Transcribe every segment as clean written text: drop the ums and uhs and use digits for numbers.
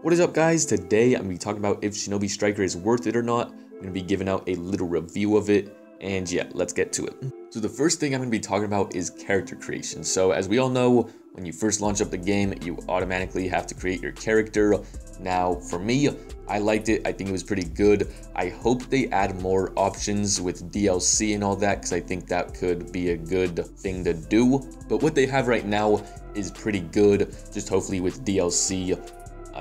What is up, guys? Today I'm going to be talking about if Shinobi Striker is worth it or not. I'm going to be giving out a little review of it, and yeah, let's get to it. So the first thing I'm going to be talking about is character creation. So as we all know, when you first launch up the game, you automatically have to create your character. Now, for me, I liked it. I think it was pretty good. I hope they add more options with DLC and all that, because I think that could be a good thing to do. But what they have right now is pretty good. Just hopefully with DLC,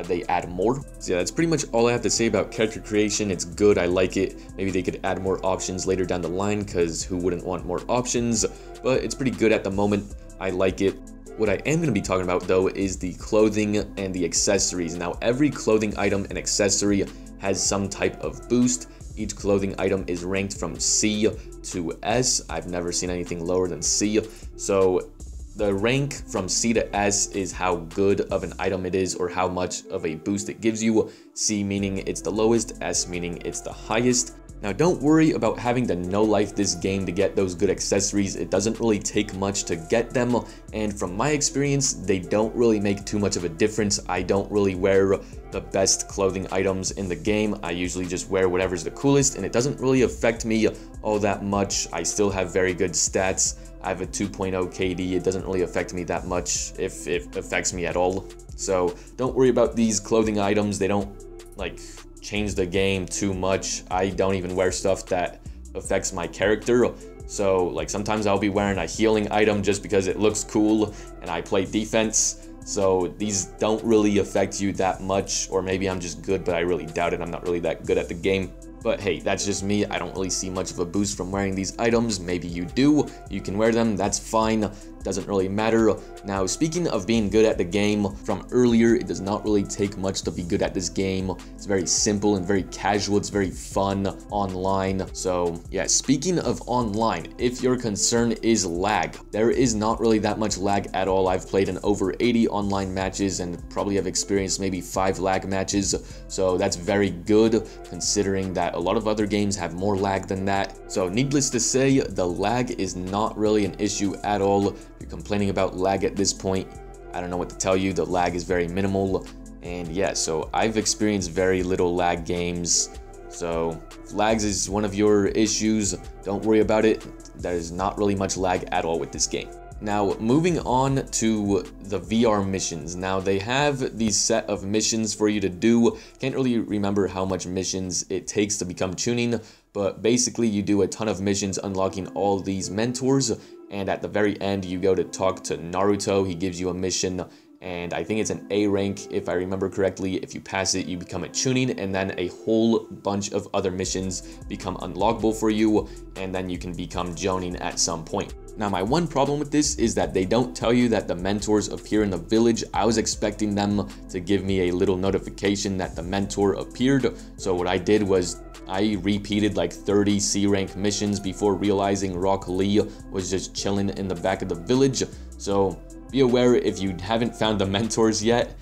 they add more. So yeah, that's pretty much all I have to say about character creation. It's good, I like it. Maybe they could add more options later down the line, because who wouldn't want more options? But it's pretty good at the moment. I like it. What I am going to be talking about though is the clothing and the accessories. Now, every clothing item and accessory has some type of boost. Each clothing item is ranked from C to S. I've never seen anything lower than C. So the rank from C to S is how good of an item it is, or how much of a boost it gives you. C meaning it's the lowest, S meaning it's the highest. Now, don't worry about having to no-life this game to get those good accessories. It doesn't really take much to get them, and from my experience, they don't really make too much of a difference. I don't really wear the best clothing items in the game. I usually just wear whatever's the coolest, and it doesn't really affect me all that much. I still have very good stats. I have a 2.0 KD. It doesn't really affect me that much, if it affects me at all. So don't worry about these clothing items. They don't like change the game too much. I don't even wear stuff that affects my character. So like sometimes I'll be wearing a healing item just because it looks cool and I play defense. So these don't really affect you that much, or maybe I'm just good, but I really doubt it. I'm not really that good at the game. But hey, that's just me. I don't really see much of a boost from wearing these items. Maybe you do. You can wear them. That's fine. Doesn't really matter. Now, speaking of being good at the game, from earlier, it does not really take much to be good at this game. It's very simple and very casual. It's very fun online. So yeah, speaking of online, if your concern is lag, there is not really that much lag at all. I've played in over 80 online matches and probably have experienced maybe 5 lag matches. So that's very good, considering that a lot of other games have more lag than that. So needless to say, the lag is not really an issue at all. If you're complaining about lag at this point, I don't know what to tell you. The lag is very minimal. And yeah, so I've experienced very little lag games. So if lags is one of your issues, don't worry about it. There is not really much lag at all with this game. Now, moving on to the VR missions. Now, they have these set of missions for you to do. Can't really remember how much missions it takes to become Chunin, but basically you do a ton of missions unlocking all these mentors, and at the very end you go to talk to Naruto. He gives you a mission, and I think it's an A rank if I remember correctly. If you pass it, you become a Chunin, and then a whole bunch of other missions become unlockable for you, and then you can become Jonin at some point. Now, my one problem with this is that they don't tell you that the mentors appear in the village. I was expecting them to give me a little notification that the mentor appeared. So what I did was I repeated like 30 C rank missions before realizing Rock Lee was just chilling in the back of the village. So be aware, if you haven't found the mentors yet,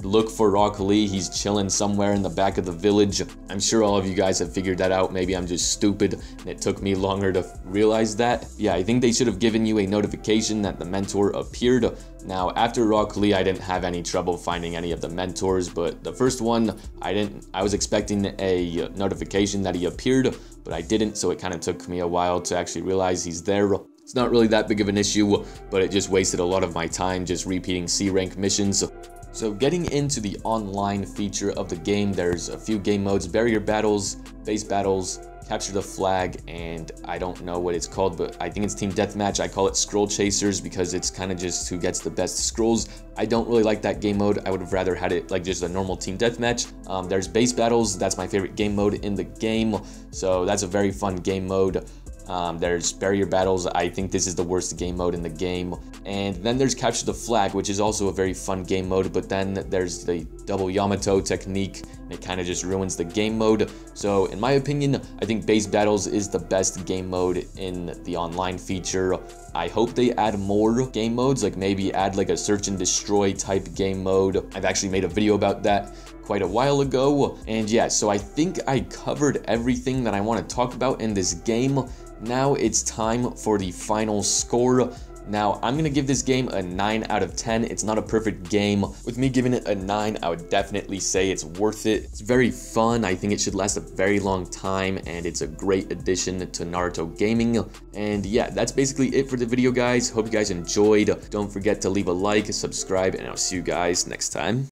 look for Rock Lee. He's chilling somewhere in the back of the village. I'm sure all of you guys have figured that out. Maybe I'm just stupid and it took me longer to realize that. Yeah, I think they should have given you a notification that the mentor appeared. Now, after Rock Lee, I didn't have any trouble finding any of the mentors, but the first one, I was expecting a notification that he appeared, but I didn't, so it kind of took me a while to actually realize he's there. It's not really that big of an issue, but it just wasted a lot of my time just repeating C rank missions. So getting into the online feature of the game, there's a few game modes: barrier battles, base battles, capture the flag, and I don't know what it's called, but I think it's team deathmatch. I call it scroll chasers because it's kind of just who gets the best scrolls. I don't really like that game mode. I would have rather had it like just a normal team deathmatch. There's base battles. That's my favorite game mode in the game, so that's a very fun game mode. There's barrier battles. I think this is the worst game mode in the game. And then there's capture the flag, which is also a very fun game mode, but then there's the double Yamato technique, and it kind of just ruins the game mode. So in my opinion, I think base battles is the best game mode in the online feature. I hope they add more game modes, like maybe add like a search and destroy type game mode. I've actually made a video about that quite a while ago. And yeah, so I think I covered everything that I want to talk about in this game. Now it's time for the final score. Now, I'm gonna give this game a 9 out of 10. It's not a perfect game. With me giving it a 9, I would definitely say it's worth it. It's very fun. I think it should last a very long time, and it's a great addition to Naruto gaming. And yeah, that's basically it for the video, guys. Hope you guys enjoyed. Don't forget to leave a like, subscribe, and I'll see you guys next time.